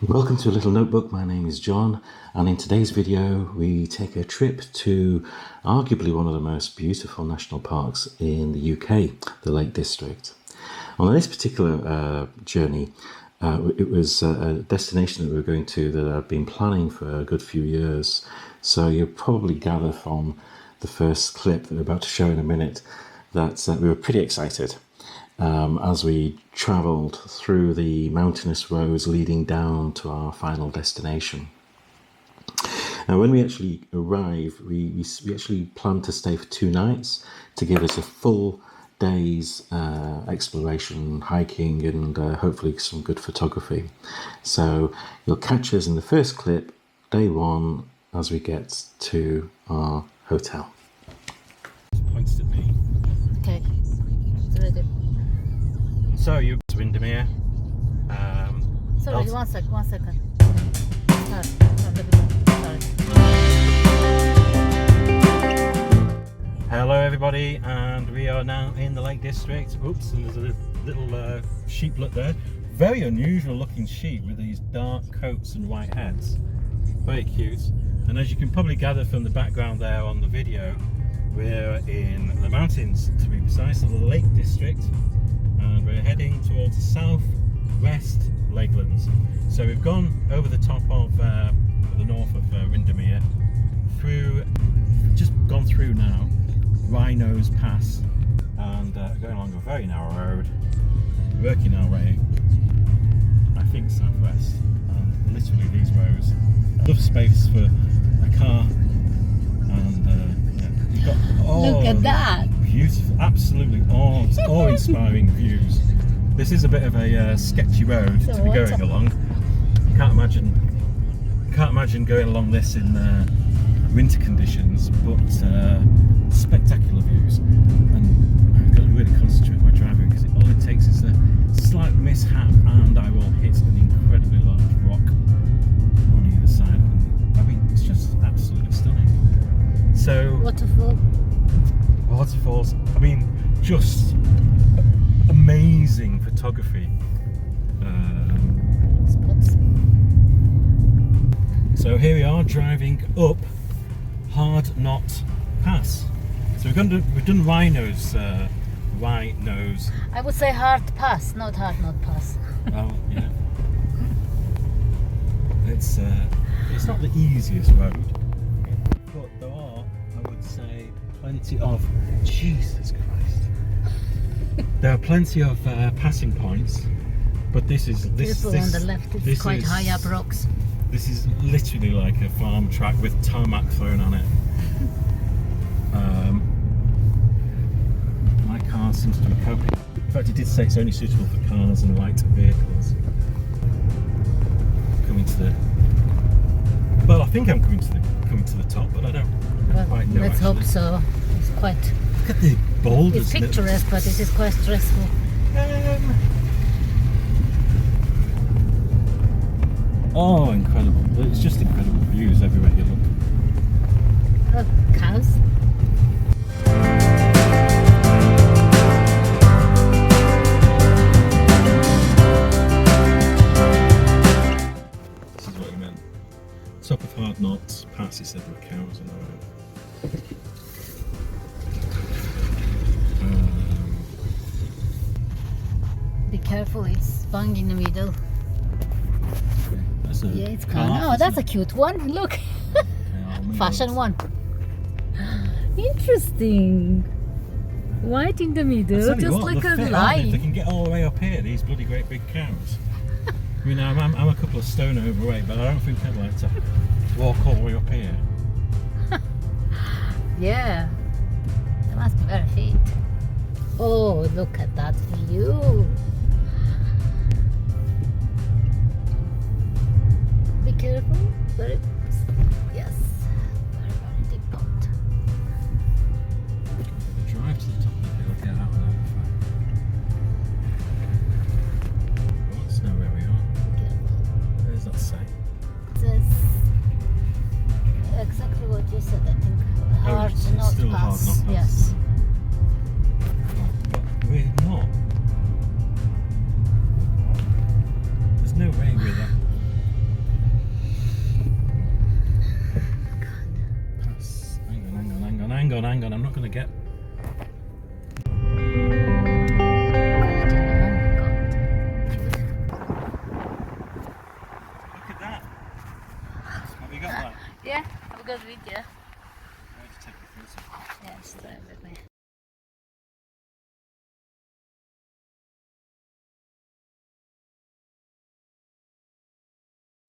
Welcome to a little notebook. My name is John, and in today's video we take a trip to arguably one of the most beautiful national parks in the UK, the Lake District. On this particular journey, it was a destination that we were going to that I've been planning for a good few years. So you'll probably gather from the first clip that we're about to show in a minute that we were pretty excited. As we travelled through the mountainous roads leading down to our final destination. Now, when we actually arrived, we actually planned to stay for 2 nights to give us a full day's exploration, hiking, and hopefully some good photography. So you'll catch us in the first clip, day 1, as we get to our hotel. Points at me. Okay, it's ready. So you're to Windermere. Sorry, one second. Start from the beginning. Sorry. Hello everybody, and we are now in the Lake District. Oops, and there's a little sheeplet there. Very unusual looking sheep with these dark coats and white heads. Very cute. And as you can probably gather from the background there on the video, we're in the mountains, to be precise, of the Lake District. And we're heading towards the south-west lakelands. So we've gone over the top of the north of Windermere, just gone through now Rhinos Pass, and going along a very narrow road, working our way, I think, southwest. And literally these roads, enough space for a car, and yeah, you've got Look at that! Beautiful, absolutely awe-inspiring views. This is a bit of a sketchy road to be going along. Can't imagine going along this in winter conditions, but spectacular views. And I've got to really concentrate on my driving, because all it takes is a slight mishap and I will hit an incredibly large rock on either side. And I mean, it's just absolutely stunning. So waterfalls, I mean, just amazing photography. Spots. So here we are driving up Hard Knot Pass. So we've done Rhinos. I would say hard pass, not hard not pass. Oh yeah. It's not the easiest road, but there are, I would say, plenty of, Jesus Christ. There are plenty of passing points, but this on the left, it's quite high up rocks. This is literally like a farm track with tarmac thrown on it. My car seems to be coping. In fact, it did say it's only suitable for cars and light vehicles. Well, I think I'm coming to the top, but I don't quite know. Let's hope so. It's quite. Look at the boulders. It's picturesque, but it is quite stressful. Oh, incredible! It's just incredible views everywhere you look. Cows. This is what you meant. Top of Hard Knot Pass, he said there were cows on the road. Be careful, it's bang in the middle. That's a It's calf, calm. Oh, that's a cute one. Look. Fashion one. Interesting. White in the middle, just like a line. They can get all the way up here, these bloody great big cows. I mean, I'm a couple of stone overweight, but I don't think I'd like to walk all the way up here. Yeah. They must be very fit. Oh, look at that view. Be careful. Yes. Very deep pond. Drive to the top of the hill, get out of there. Let's know where we are. Careful. Where's that say? That's exactly what you said, I think. Hard it's not still pass. Hard Knot Pass. Yes. But we're not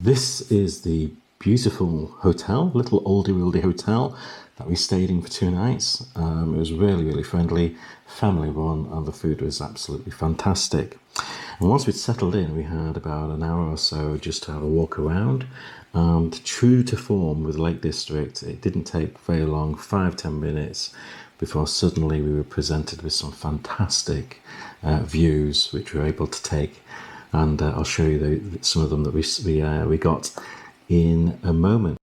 This is the beautiful hotel, little oldie-worldy hotel that we stayed in for 2 nights. It was really, really friendly, family run, and the food was absolutely fantastic. And once we'd settled in, we had about an hour or so just to have a walk around. And true to form with Lake District, it didn't take very long, 5-10 minutes, before suddenly we were presented with some fantastic views which we were able to take. And I'll show you some of them that we got in a moment.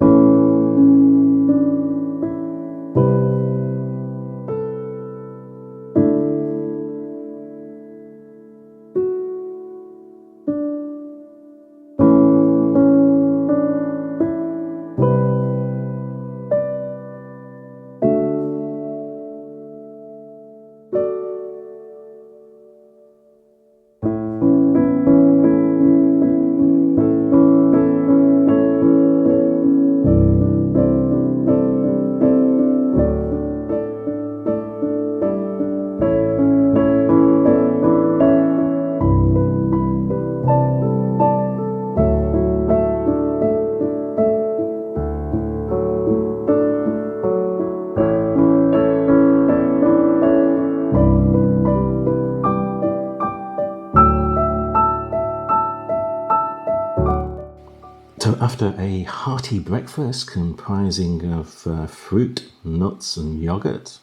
So after a hearty breakfast comprising of fruit, nuts and yogurt,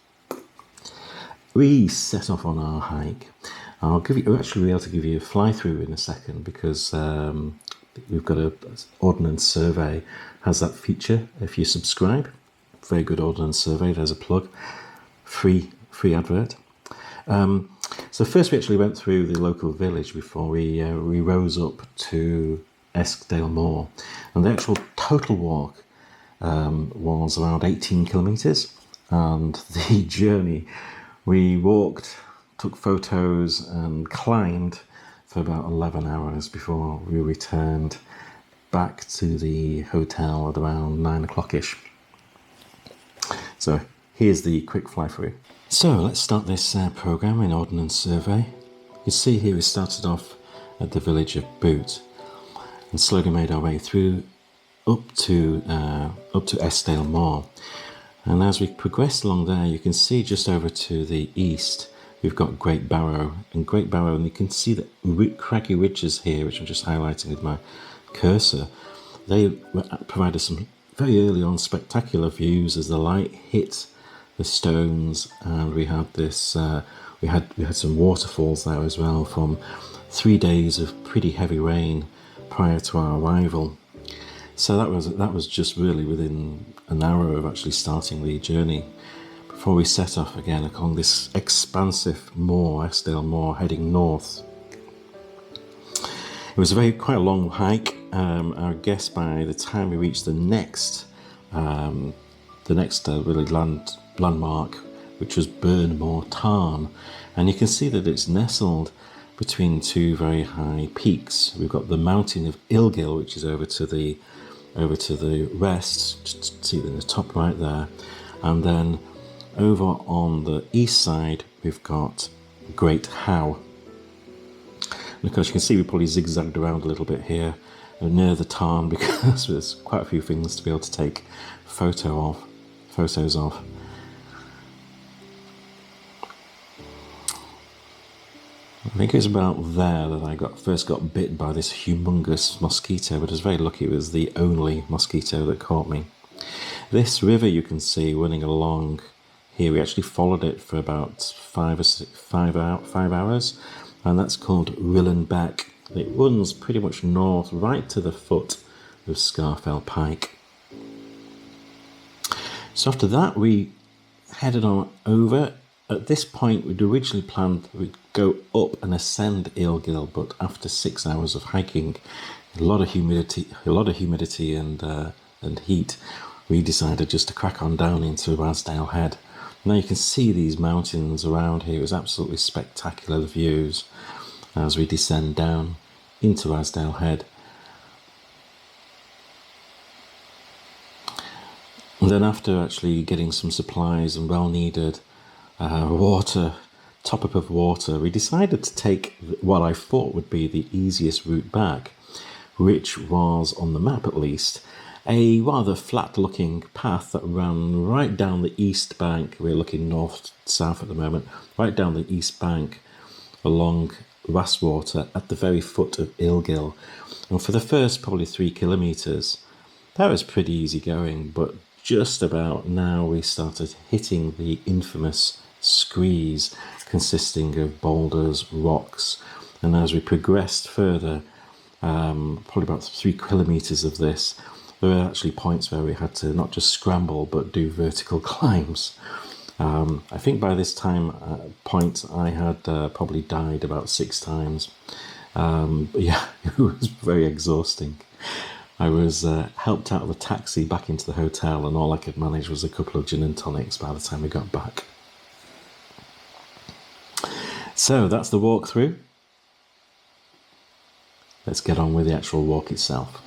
we set off on our hike. I'll actually be able to give you a fly through in a second, because we've got a Ordnance Survey has that feature if you subscribe. Very good Ordnance Survey, there's a plug. Free advert. So first we actually went through the local village before we rose up to Eskdale Moor, and the actual total walk was around 18 kilometres, and the journey we walked, took photos and climbed for about 11 hours before we returned back to the hotel at around 9 o'clock-ish. So here's the quick fly through. So let's start this programme in Ordnance Survey. You see here we started off at the village of Boot and slowly made our way through up to Eskdale Moor. And as we progressed along there, you can see just over to the east we've got Great Barrow, and you can see the craggy ridges here, which I'm just highlighting with my cursor. They provided some very early on spectacular views as the light hit the stones, and we had this we had some waterfalls there as well from 3 days of pretty heavy rain prior to our arrival. So that was just really within an hour of actually starting the journey before we set off again along this expansive moor, Eskdale Moor, heading north. It was quite a long hike. I guess by the time we reached the next really landmark, which was Burnmore Tarn, and you can see that it's nestled between two very high peaks. We've got the mountain of Ilgill, which is over to the west, just see in the top right there, and then over on the east side we've got Great Howe. And of course you can see we probably zigzagged around a little bit here near the tarn because there's quite a few things to be able to take photos of. I think it was about there that I first got bit by this humongous mosquito, but I was very lucky it was the only mosquito that caught me. This river you can see running along here, we actually followed it for about 5 hours, and that's called Rillen Beck. It runs pretty much north right to the foot of Scafell Pike. So after that we headed on over. At this point we'd originally planned we'd go up and ascend Ilgill, but after 6 hours of hiking, a lot of humidity and heat, we decided just to crack on down into Rasdale Head. Now you can see these mountains around here. It was absolutely spectacular, the views as we descend down into Rasdale Head. And then after actually getting some supplies and well-needed top-up of water, we decided to take what I thought would be the easiest route back, which was, on the map at least, a rather flat-looking path that ran right down the east bank. We're looking north-south at the moment, right down the east bank along Wastwater at the very foot of Ilgill. And for the first probably 3 kilometres, that was pretty easy going, but just about now we started hitting the infamous screes, consisting of boulders, rocks, and as we progressed further, probably about 3 kilometres of this, there were actually points where we had to not just scramble but do vertical climbs. I think by this point I had probably died about 6 times. But yeah, it was very exhausting. I was helped out of the taxi back into the hotel, and all I could manage was a couple of gin and tonics by the time we got back. So that's the walkthrough. Let's get on with the actual walk itself.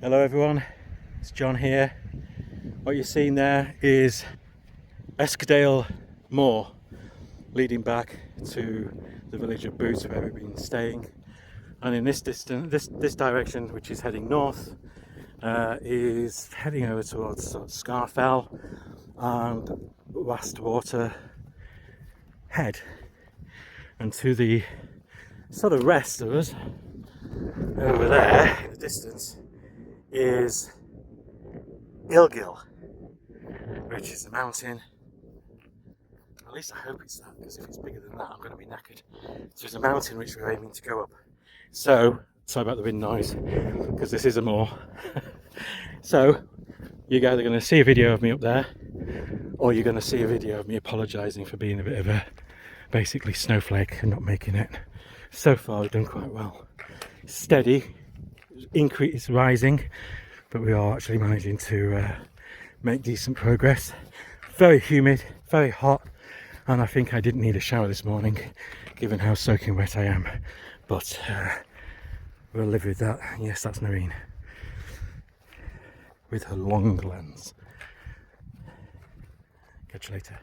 Hello everyone, it's John here. What you're seeing there is Eskdale Moor leading back to the village of Boots where we've been staying, and in this distance, this direction, which is heading north, is heading over towards Scarfell and Wastwater Head, and to the sort of rest of us over there in the distance is Ilgill, which is a mountain. At least I hope it's that, because if it's bigger than that I'm going to be knackered. So it's a mountain which we're aiming to go up. So, sorry about the wind noise, because this is a moor. So, you're either going to see a video of me up there, or you're going to see a video of me apologising for being a bit of a basically snowflake and not making it. So far we've done quite well. Steady, it's rising, but we are actually managing to make decent progress. Very humid, very hot, and I think I didn't need a shower this morning given how soaking wet I am, but we'll live with that. Yes, that's Noreen with her long lens. Catch you later.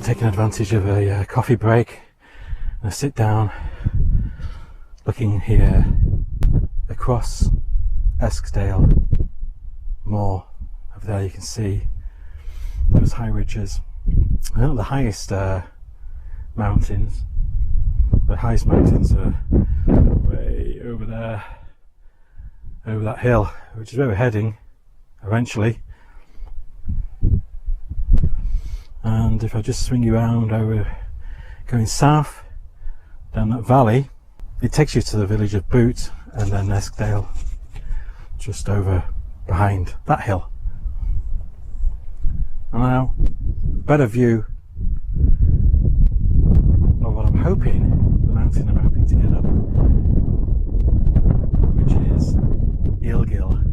Taking advantage of a coffee break and a sit down, looking here across Eskdale Moor. Over there you can see those high ridges. Well, the highest mountains. The highest mountains are way over there, over that hill, which is where we're heading eventually. And if I just swing you around over, going south down that valley, it takes you to the village of Boot and then Eskdale, just over behind that hill. And now, better view of what I'm hoping, the mountain I'm hoping to get up, which is Ilgil.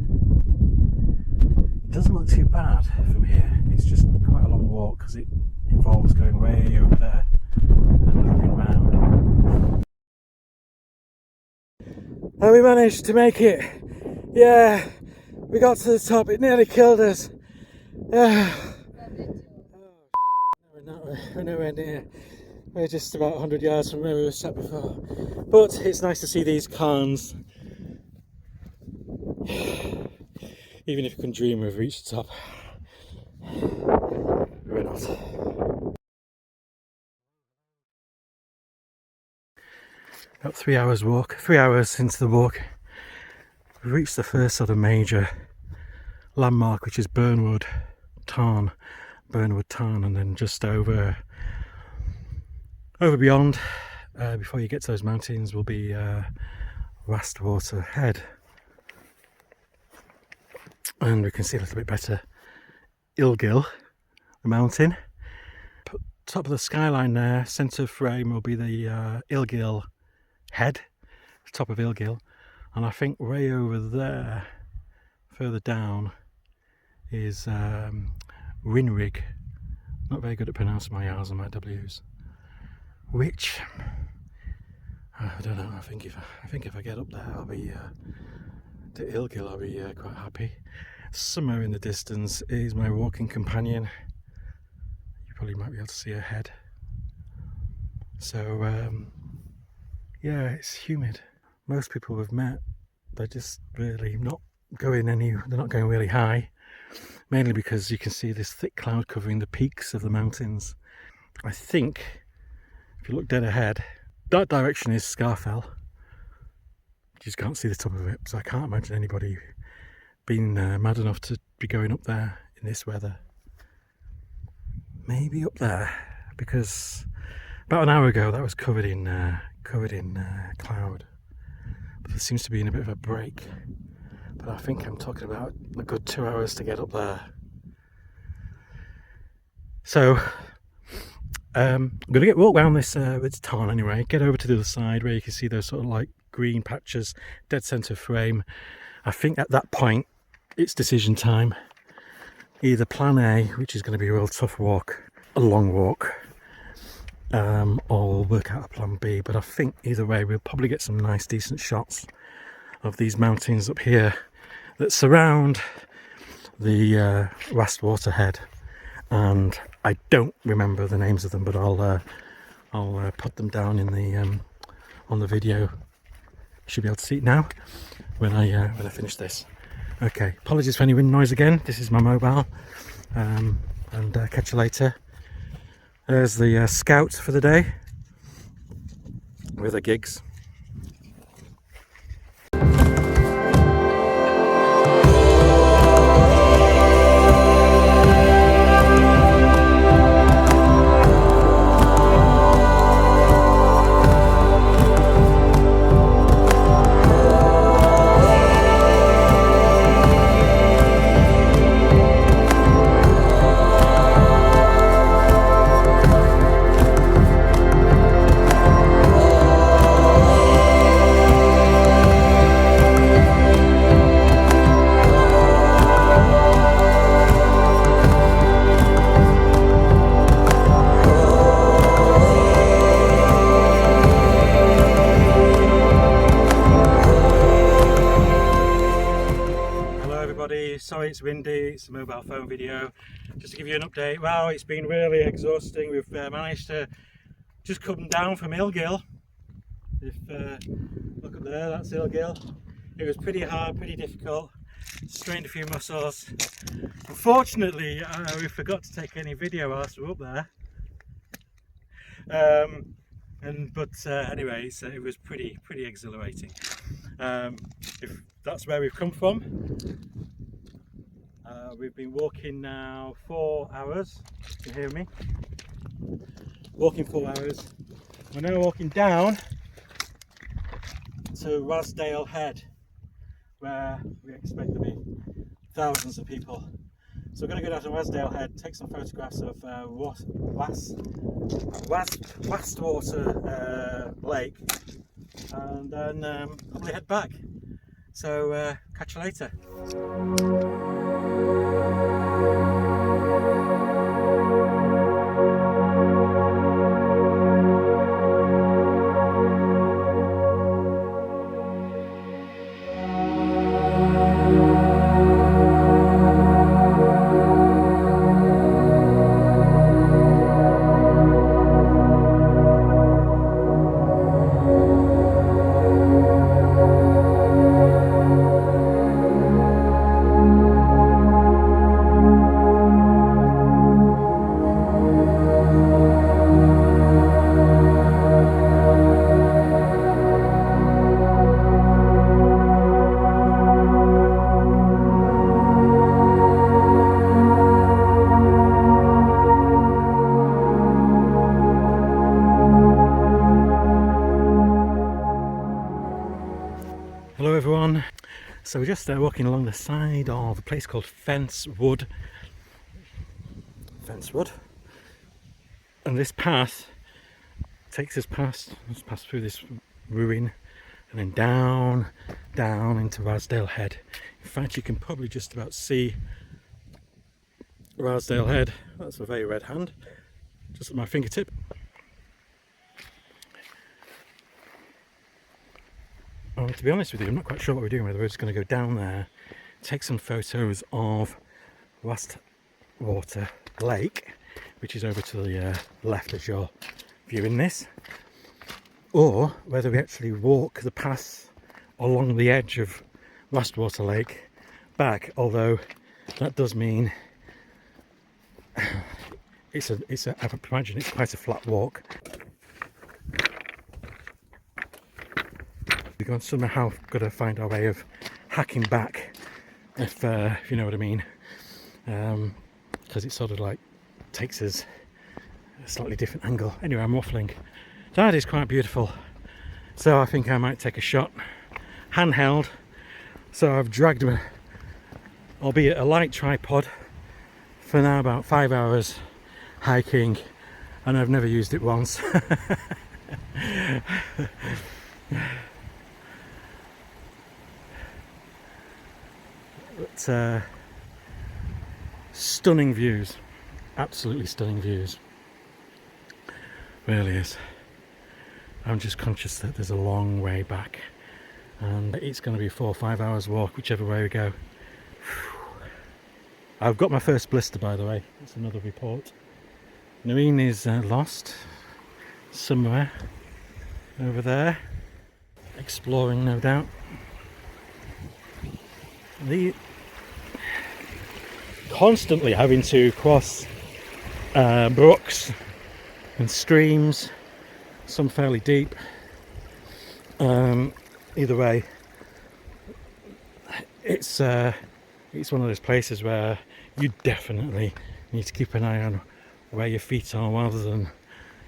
It doesn't look too bad from here. It's just quite a long walk because it involves going way over there and then looping round. And we managed to make it. Yeah, we got to the top. It nearly killed us. We're nowhere near. We're just about 100 yards from where we were sat before. But it's nice to see these cairns. Even if you can dream we've reached the top. We're not. About 3 hours walk. 3 hours into the walk, we've reached the first sort of major landmark, which is Burnwood Tarn, and then just over beyond, before you get to those mountains, will be Wastwater Head, and we can see a little bit better Ilgil, the mountain. Top of the skyline there, centre frame, will be the Ilgil Head, top of Ilgil, and I think way over there, further down, is Rinrig. Not very good at pronouncing my R's and my W's. Which I don't know. I think if I get up there, I'll be to Ilgil. I'll be quite happy. Somewhere in the distance is my walking companion. You probably might be able to see her head. So yeah, it's humid. Most people we've met, they're just really not going they're not going really high, mainly because you can see this thick cloud covering the peaks of the mountains. I think if you look dead ahead, that direction is Scarfell. You just can't see the top of it, so I can't imagine anybody being mad enough to be going up there in this weather. Maybe up there, because about an hour ago that was covered in cloud, but there seems to be in a bit of a break. But I think I'm talking about a good 2 hours to get up there. So I'm going to walk around this tarn anyway, get over to the other side where you can see those sort of like green patches, dead centre frame. I think at that point it's decision time. Either plan A, which is going to be a real tough walk, a long walk, or we'll work out a plan B. But I think either way we'll probably get some nice decent shots of these mountains up here that surround the Wastwater Head. And I don't remember the names of them, but I'll put them down in the on the video. You should be able to see it now when I finish this. Okay, apologies for any wind noise again. This is my mobile, and catch you later. There's the scout for the day with the gigs. Sorry it's windy, it's a mobile phone video. Just to give you an update, wow, it's been really exhausting. We've managed to just come down from Ilgil. If look up there, that's Ilgil. It was pretty hard, pretty difficult, strained a few muscles. Unfortunately, we forgot to take any video whilst we were up there. Anyway, so it was pretty exhilarating. If that's where we've come from, we've been walking now 4 hours. You hear me? Walking 4 hours. We're now walking down to Rasdale Head, where we expect to be thousands of people. So we're going to go down to Rasdale Head, take some photographs of Wastwater Lake, and then probably head back. So catch you later. Hello everyone. So we're just walking along the side of a place called Fence Wood, and this path takes us past through this ruin and then down into Rasdale Head. In fact, you can probably just about see Rasdale Head. That's a very red hand just at my fingertip. To be honest with you, I'm not quite sure what we're doing, whether we're just going to go down there, take some photos of Wastwater Lake, which is over to the left as you're viewing this, or whether we actually walk the path along the edge of Wastwater Lake back, although that does mean I imagine it's quite a flat walk. We're going to somehow got to find our way of hacking back, if you know what I mean, because it sort of like takes us a slightly different angle. Anyway, I'm waffling. That is quite beautiful, so I think I might take a shot, handheld. So I've dragged me, albeit a light tripod, for now about 5 hours hiking, and I've never used it once. But stunning views, absolutely stunning views, really is. I'm just conscious that there's a long way back, and it's going to be 4 or 5 hours walk whichever way we go. I've got my first blister, by the way. That's another report. Noreen is lost somewhere over there, exploring no doubt. Constantly having to cross brooks and streams, some fairly deep. Either way, it's one of those places where you definitely need to keep an eye on where your feet are, rather than,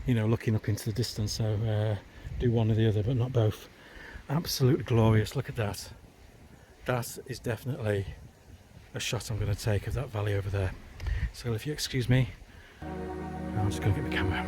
you know, looking up into the distance. So do one or the other, but not both. Absolutely glorious. Look at that. That is definitely a shot I'm going to take of that valley over there. So if you excuse me, I'm just going to get the camera.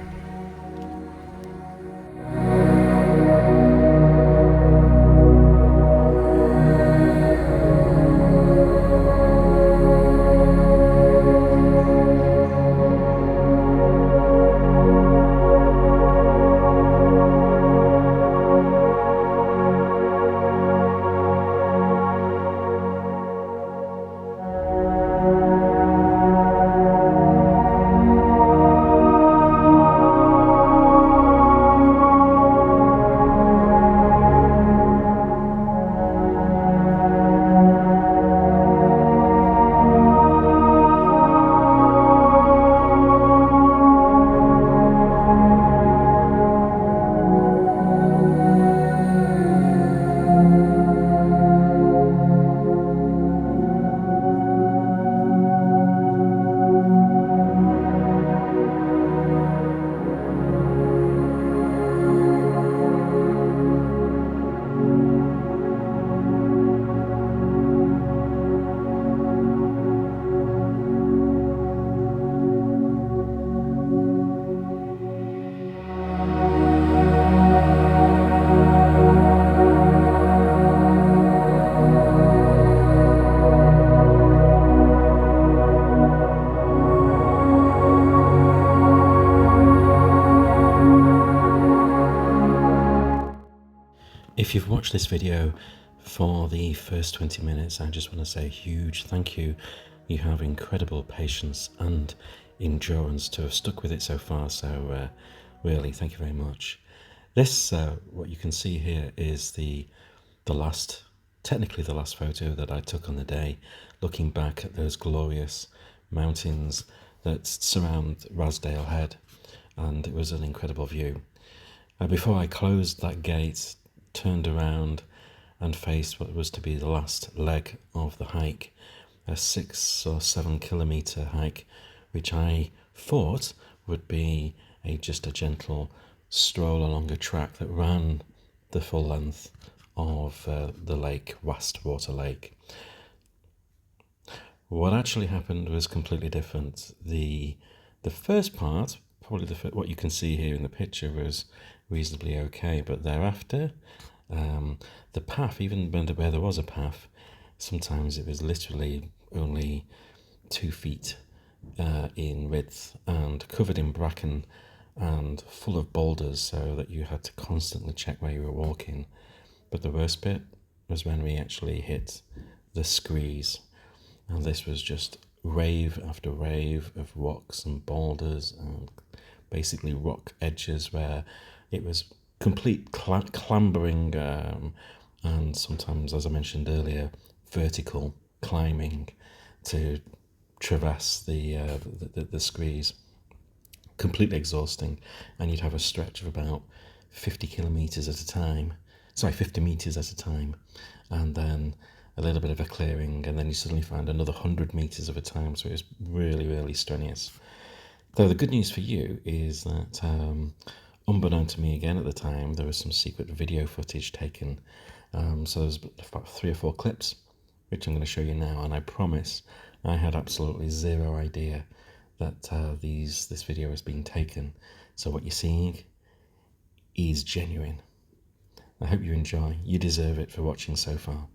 If you've watched this video for the first 20 minutes, I just want to say a huge thank you. You have incredible patience and endurance to have stuck with it so far, so really thank you very much. This, what you can see here, is technically the last photo that I took on the day, looking back at those glorious mountains that surround Rasdale Head, and it was an incredible view. Before I closed that gate, turned around and faced what was to be the last leg of the hike, a 6 or 7 kilometre hike, which I thought would be just a gentle stroll along a track that ran the full length of the lake, Wastwater Lake. What actually happened was completely different. The first part, probably what you can see here in the picture, was reasonably okay, but thereafter, the path, even where there was a path, sometimes it was literally only 2 feet in width and covered in bracken and full of boulders, so that you had to constantly check where you were walking. But the worst bit was when we actually hit the screes, and this was just wave after wave of rocks and boulders and basically rock edges where it was complete clambering and sometimes, as I mentioned earlier, vertical climbing to traverse the screes. Completely exhausting, and you'd have a stretch of about 50 meters at a time, and then a little bit of a clearing, and then you suddenly find another 100 meters at a time, so it was really, really strenuous. Though the good news for you is that, unbeknown to me again at the time, there was some secret video footage taken, so there's about 3 or 4 clips, which I'm going to show you now, and I promise I had absolutely zero idea that this video has been taken, so what you're seeing is genuine. I hope you enjoy. You deserve it for watching so far.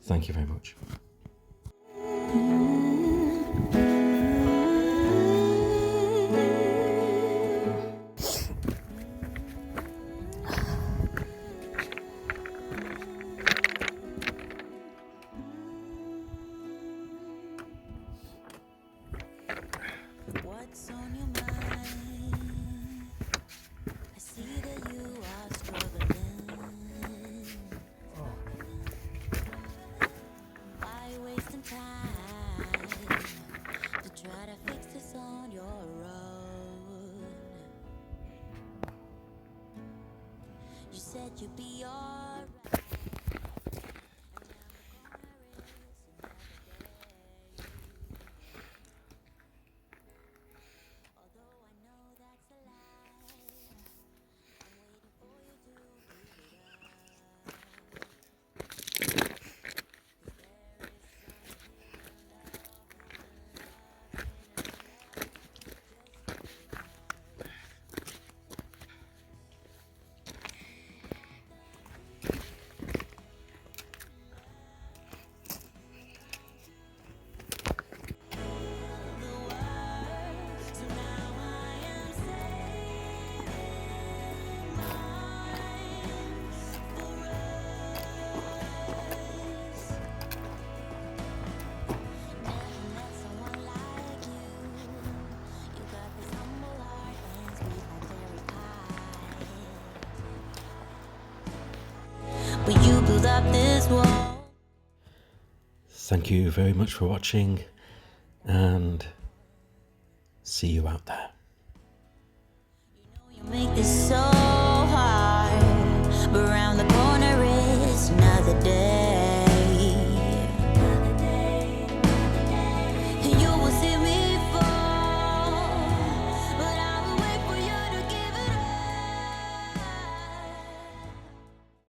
Thank you very much. What's on your mind? I see that you are struggling. Why wasting time to try to fix this on your own? You said you'd be alright. But you build up this wall. Thank you very much for watching, and see you out there. You make this so